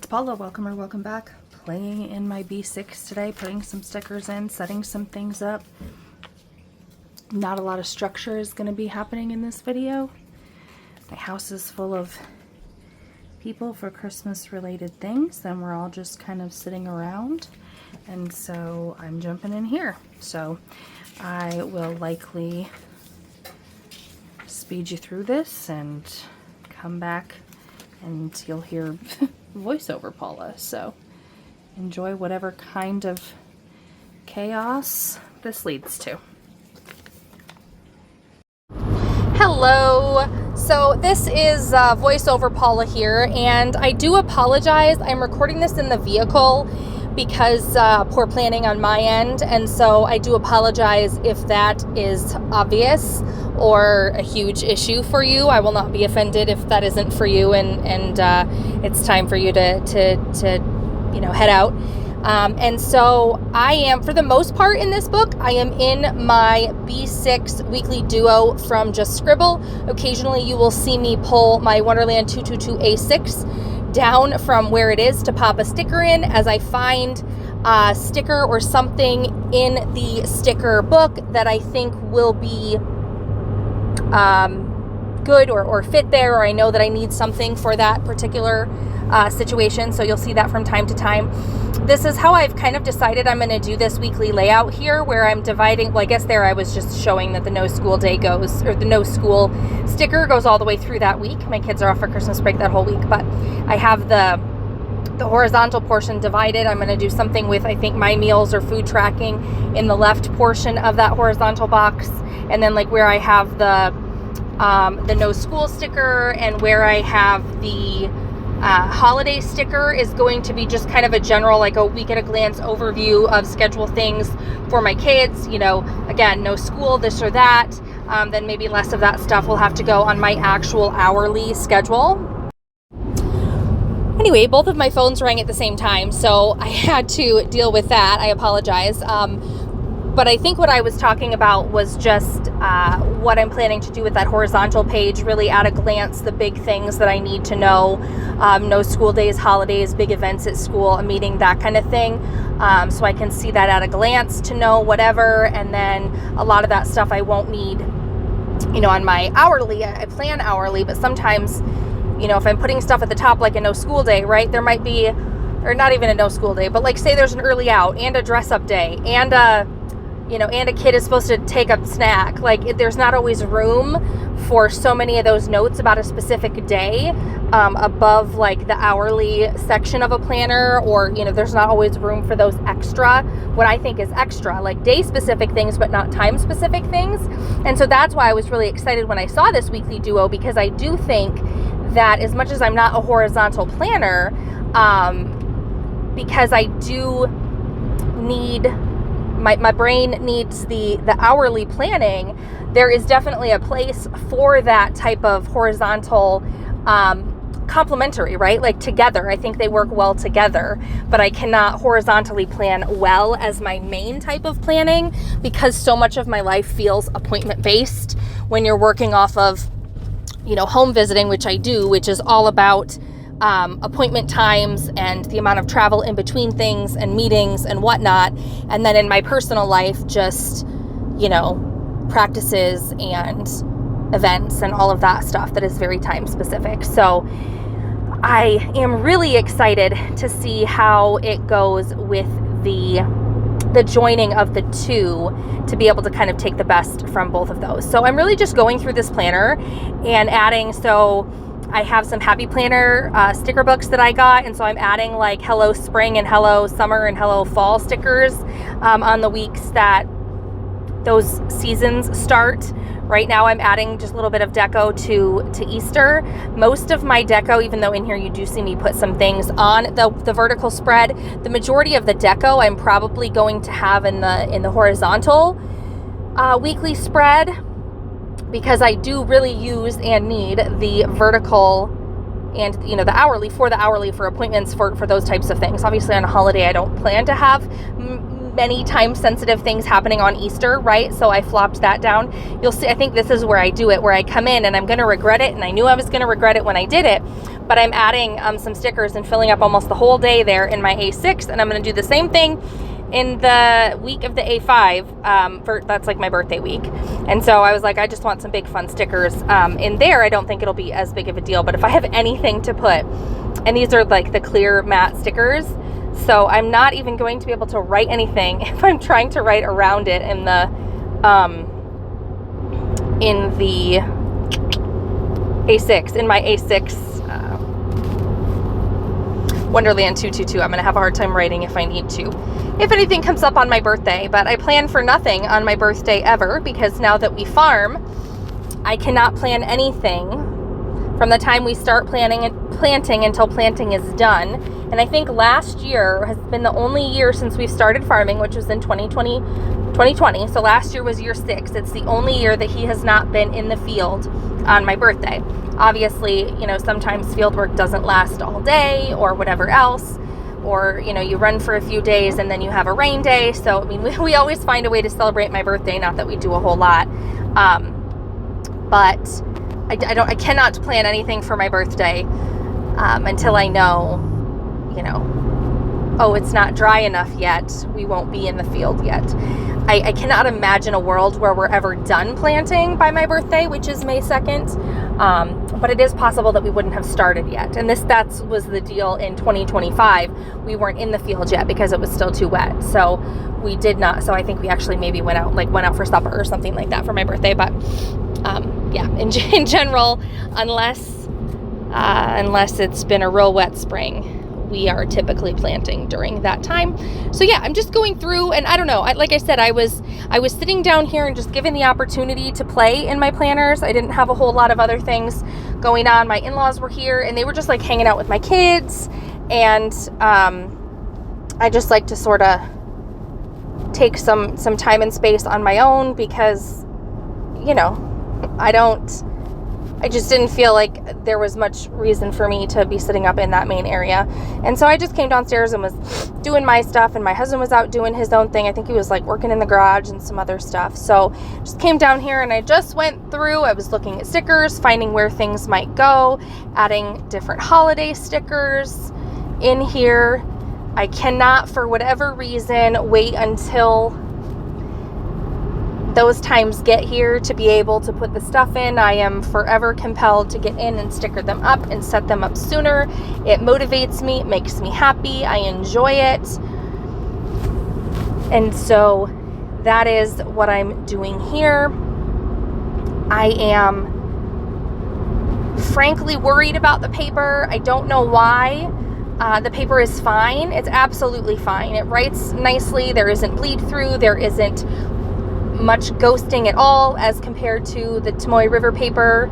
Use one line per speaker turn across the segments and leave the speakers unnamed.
It's Paula. Welcome back. Playing in my B6 today, putting some stickers in, setting some things up. Not a lot of structure is going to be happening in this video. My house is full of people for Christmas related things, and we're all just kind of sitting around, and so I'm jumping in here. So I will likely speed you through this and come back and you'll hear voiceover Paula. So enjoy whatever kind of chaos this leads to.
Hello. So this is voiceover Paula here, and I do apologize. I'm recording this in the vehicle because poor planning on my end, and so I do apologize if that is obvious or a huge issue for you. I will not be offended if that isn't for you, and it's time for you to head out. And so I am, for the most part in this book, I am in my B6 weekly duo from just Scribble. Occasionally you will see me pull my Wonderland222 A6 down from where it is to pop a sticker in as I find a sticker or something in the sticker book that I think will be good or fit there, or I know that I need something for that particular situation. So you'll see that from time to time. This is how I've kind of decided I'm going to do this weekly layout here, where I'm dividing, well, I guess there I was just showing that the no school day goes, or the no school sticker goes all the way through that week. My kids are off for Christmas break that whole week, but I have the horizontal portion divided. I'm going to do something with, I think, my meals or food tracking in the left portion of that horizontal box, and then like where I have the no school sticker and where I have the holiday sticker is going to be just kind of a general, like a week at a glance overview of schedule things for my kids. Again, no school, this or that. Then maybe less of that stuff will have to go on my actual hourly schedule. Anyway, both of my phones rang at the same time, so I had to deal with that. I apologize. But I think what I was talking about was just what I'm planning to do with that horizontal page, really at a glance, the big things that I need to know. No school days, holidays, big events at school, a meeting, that kind of thing. So I can see that at a glance to know whatever. And then a lot of that stuff I won't need, on my hourly. I plan hourly, but sometimes, if I'm putting stuff at the top, like a no school day, right? There might be, or not even a no school day, but like say there's an early out and a dress up day and and a kid is supposed to take a snack. Like, there's not always room for so many of those notes about a specific day above like the hourly section of a planner, or there's not always room for those extra, what I think is extra, like day specific things but not time specific things. And so that's why I was really excited when I saw this weekly duo, because I do think that as much as I'm not a horizontal planner, because I do need, my brain needs the hourly planning, there is definitely a place for that type of horizontal complementary, right? Like together, I think they work well together, but I cannot horizontally plan well as my main type of planning, because so much of my life feels appointment based when you're working off of, home visiting, which I do, which is all about appointment times and the amount of travel in between things and meetings and whatnot. And then in my personal life, just, practices and events and all of that stuff that is very time specific. So I am really excited to see how it goes with the joining of the two, to be able to kind of take the best from both of those. So I'm really just going through this planner and adding, so I have some Happy Planner sticker books that I got, and so I'm adding like Hello Spring and Hello Summer and Hello Fall stickers on the weeks that those seasons start. Right now I'm adding just a little bit of deco to Easter. Most of my deco, even though in here you do see me put some things on the vertical spread, the majority of the deco I'm probably going to have in the horizontal weekly spread, because I do really use and need the vertical and the hourly for appointments for those types of things. Obviously on a holiday I don't plan to have many time sensitive things happening on Easter, right? So I flopped that down. You'll see, I think this is where I do it, where I come in and I'm going to regret it. And I knew I was going to regret it when I did it, but I'm adding some stickers and filling up almost the whole day there in my A6. And I'm going to do the same thing in the week of the A5, that's like my birthday week. And so I was like, I just want some big fun stickers in there. I don't think it'll be as big of a deal, but if I have anything to put, and these are like the clear matte stickers, so I'm not even going to be able to write anything if I'm trying to write around it in the A6, in my A6 Wonderland222. I'm going to have a hard time writing if I need to. If anything comes up on my birthday, but I plan for nothing on my birthday ever, because now that we farm, I cannot plan anything from the time we start planting until planting is done. And I think last year has been the only year since we've started farming, which was in 2020. So last year was year 6. It's the only year that he has not been in the field on my birthday. Obviously, you know, sometimes field work doesn't last all day or whatever else, or, you know, you run for a few days and then you have a rain day. So, I mean, we always find a way to celebrate my birthday, not that we do a whole lot. But I cannot plan anything for my birthday until I know, you know, oh, it's not dry enough yet. We won't be in the field yet. I cannot imagine a world where we're ever done planting by my birthday, which is May 2nd. But it is possible that we wouldn't have started yet. And that was the deal in 2025. We weren't in the field yet because it was still too wet. So we did not. So I think we actually maybe went out for supper or something like that for my birthday. But yeah, in general, unless it's been a real wet spring, we are typically planting during that time. So yeah, I'm just going through, and I don't know, like I said, I was sitting down here and just given the opportunity to play in my planners. I didn't have a whole lot of other things going on. My in-laws were here and they were just like hanging out with my kids, and I just like to sort of take some time and space on my own, because, you know, I just didn't feel like there was much reason for me to be sitting up in that main area. And so I just came downstairs and was doing my stuff, and my husband was out doing his own thing. I think he was like working in the garage and some other stuff. So just came down here and I just went through. I was looking at stickers, finding where things might go, adding different holiday stickers in here. I cannot, for whatever reason, wait until those times get here to be able to put the stuff in. I am forever compelled to get in and sticker them up and set them up sooner. It motivates me, it makes me happy, I enjoy it. And so that is what I'm doing here. I am frankly worried about the paper. I don't know why. The paper is fine. It's absolutely fine. It writes nicely. There isn't bleed through. There isn't much ghosting at all as compared to the Tomoe River paper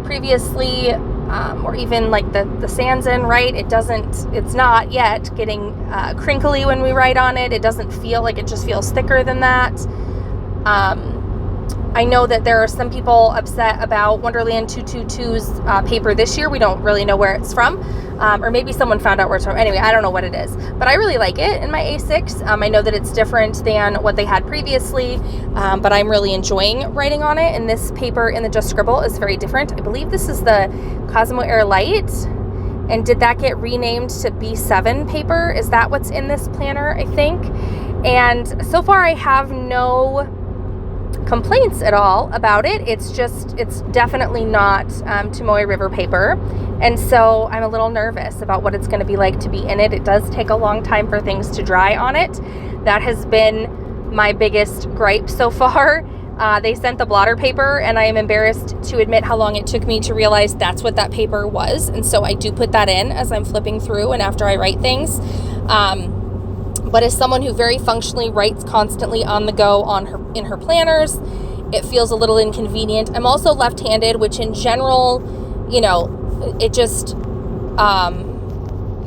previously, or even like the Sanzin, right? It's not yet getting crinkly when we write on it. It doesn't feel like, it just feels thicker than that. I know that there are some people upset about Wonderland222's paper this year. We don't really know where it's from. Or maybe someone found out where it's from. Anyway, I don't know what it is. But I really like it in my A6. I know that it's different than what they had previously, but I'm really enjoying writing on it. And this paper in the Just Scribble is very different. I believe this is the Cosmo Air Light. And did that get renamed to B7 paper? Is that what's in this planner, I think? And so far I have no complaints at all about it. It's definitely not Tomoe River paper, and so I'm a little nervous about what it's going to be like to be in it. It does take a long time for things to dry on it. That has been my biggest gripe so far. They sent the blotter paper, and I am embarrassed to admit how long it took me to realize that's what that paper was, and so I do put that in as I'm flipping through and after I write things. But as someone who very functionally writes constantly on the go in her planners, it feels a little inconvenient. I'm also left-handed, which in general, you know, it just, you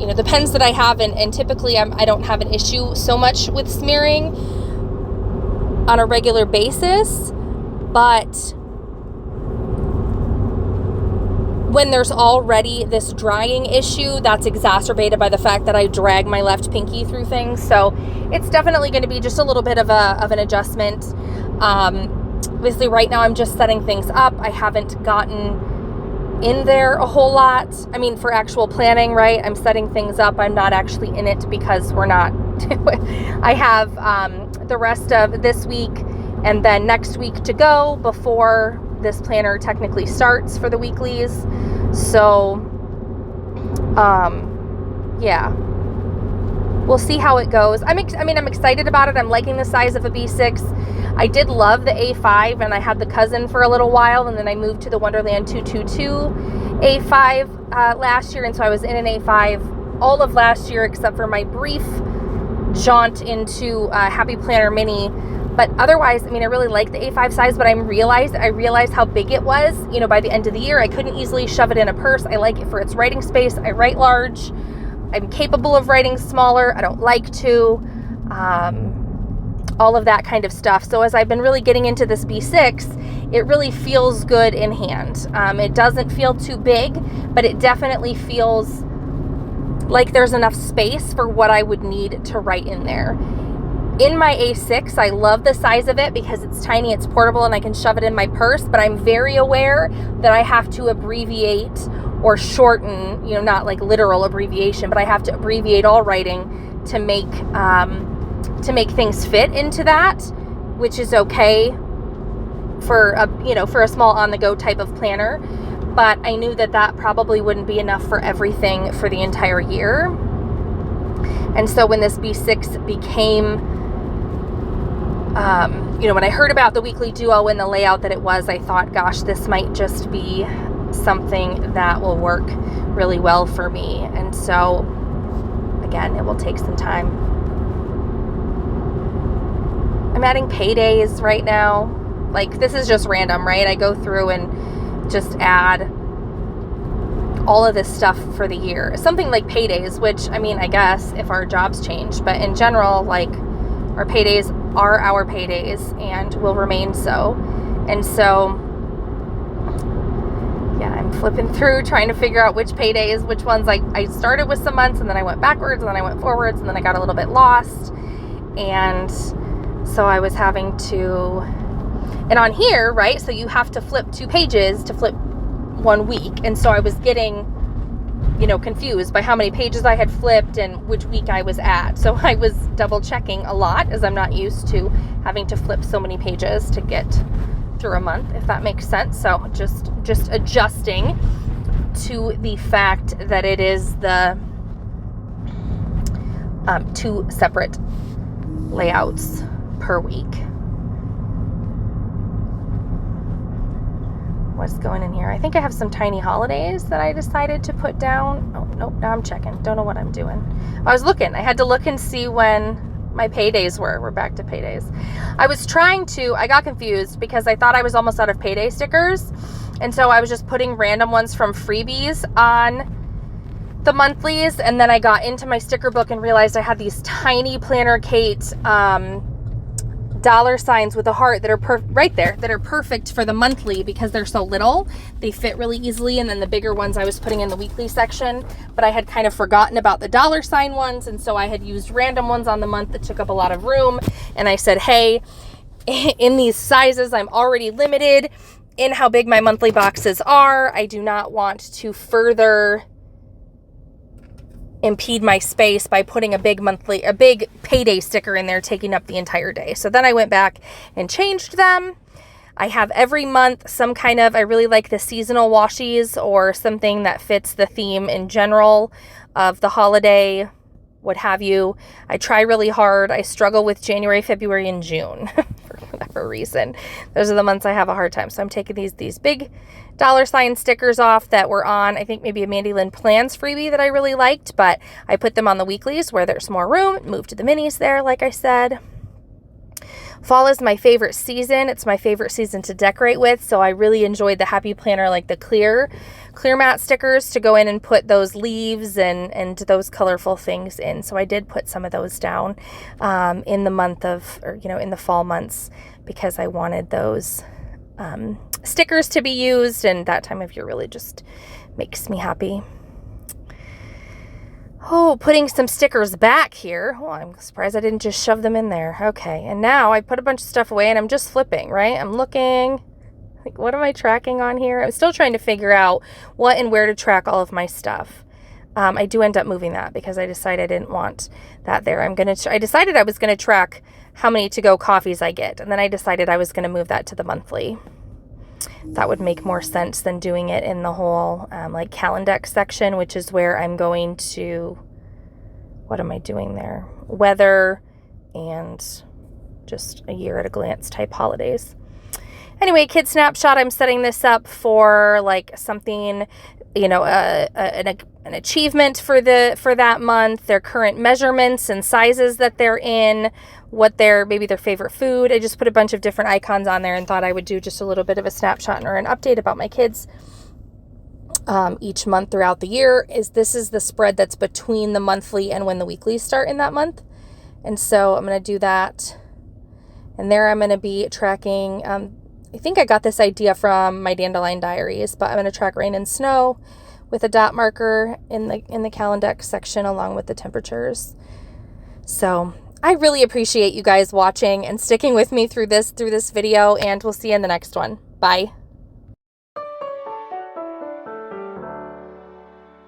know, the pens that I have, and typically I don't have an issue so much with smearing on a regular basis, but when there's already this drying issue that's exacerbated by the fact that I drag my left pinky through things. So it's definitely going to be just a little bit of an adjustment. Obviously right now I'm just setting things up. I haven't gotten in there a whole lot. I mean, for actual planning, right? I'm setting things up. I'm not actually in it because we're not. I have the rest of this week and then next week to go before this planner technically starts for the weeklies. So, yeah, we'll see how it goes. I'm excited about it. I'm liking the size of a B6. I did love the A5, and I had the cousin for a little while, and then I moved to the Wonderland222 A5 last year, and so I was in an A5 all of last year except for my brief jaunt into Happy Planner Mini. But otherwise, I mean, I really like the A5 size, but I realized how big it was, you know, by the end of the year. I couldn't easily shove it in a purse. I like it for its writing space. I write large. I'm capable of writing smaller. I don't like to. All of that kind of stuff. So as I've been really getting into this B6, it really feels good in hand. It doesn't feel too big, but it definitely feels like there's enough space for what I would need to write in there. In my A6, I love the size of it because it's tiny, it's portable, and I can shove it in my purse, but I'm very aware that I have to abbreviate or shorten, you know, not like literal abbreviation, but I have to abbreviate all writing to make things fit into that, which is okay for a small on-the-go type of planner. But I knew that probably wouldn't be enough for everything for the entire year. And so when this B6 became when I heard about the weekly duo and the layout that it was, I thought, gosh, this might just be something that will work really well for me. And so, again, it will take some time. I'm adding paydays right now. Like, this is just random, right? I go through and just add all of this stuff for the year. Something like paydays, which, I mean, I guess if our jobs change, but in general, like, our paydays are our paydays and will remain so. And so, yeah, I'm flipping through trying to figure out which paydays, which ones. I started with some months and then I went backwards and then I went forwards and then I got a little bit lost. And so I was having to, and on here, right, so you have to flip 2 pages to flip 1 week. And so I was getting, confused by how many pages I had flipped and which week I was at. So I was double checking a lot as I'm not used to having to flip so many pages to get through a month, if that makes sense. So just adjusting to the fact that it is the 2 separate layouts per week. What's going in here? I think I have some tiny holidays that I decided to put down. Oh, nope, now I'm checking. Don't know what I'm doing. I was looking. I had to look and see when my paydays were. We're back to paydays. I got confused because I thought I was almost out of payday stickers. And so I was just putting random ones from freebies on the monthlies. And then I got into my sticker book and realized I had these tiny Planner Kate dollar signs with a heart that are right there, that are perfect for the monthly because they're so little. They fit really easily. And then the bigger ones I was putting in the weekly section, but I had kind of forgotten about the dollar sign ones. And so I had used random ones on the month that took up a lot of room. And I said, hey, in these sizes, I'm already limited in how big my monthly boxes are. I do not want to further impede my space by putting a big payday sticker in there taking up the entire day. So then I went back and changed them. I have every month some kind of, I really like the seasonal washies or something that fits the theme in general of the holiday, what have you. I try really hard. I struggle with January, February, and June for whatever reason. Those are the months I have a hard time. So I'm taking these big dollar sign stickers off that were on, I think maybe a Mandy Lynn Plans freebie that I really liked, but I put them on the weeklies where there's more room, moved to the minis there, like I said. Fall is my favorite season. It's my favorite season to decorate with, so I really enjoyed the Happy Planner, like the clear matte stickers to go in and put those leaves and those colorful things in. So I did put some of those down in the month of, in the fall months because I wanted those stickers to be used, and that time of year really just makes me happy. Oh, putting some stickers back here. Oh, I'm surprised I didn't just shove them in there. Okay, and now I put a bunch of stuff away and I'm just flipping, right? I'm looking, like, what am I tracking on here? I'm still trying to figure out what and where to track all of my stuff. I do end up moving that because I decided I didn't want that there. I decided I was going to track how many to-go coffees I get, and then I decided I was going to move that to the monthly. That would make more sense than doing it in the whole like Calendex section, which is where I'm going to, what am I doing there? Weather and just a year at a glance type holidays. Anyway, kid snapshot, I'm setting this up for like something, you know, an achievement for that month, their current measurements and sizes that they're in, maybe their favorite food. I just put a bunch of different icons on there and thought I would do just a little bit of a snapshot or an update about my kids each month throughout the year. This is the spread that's between the monthly and when the weeklies start in that month. And so I'm going to do that. And there I'm going to be tracking, I think I got this idea from my Dandelion Diaries, but I'm going to track rain and snow with a dot marker in the Calendex section along with the temperatures. So I really appreciate you guys watching and sticking with me through this video, and we'll see you in the next one. Bye.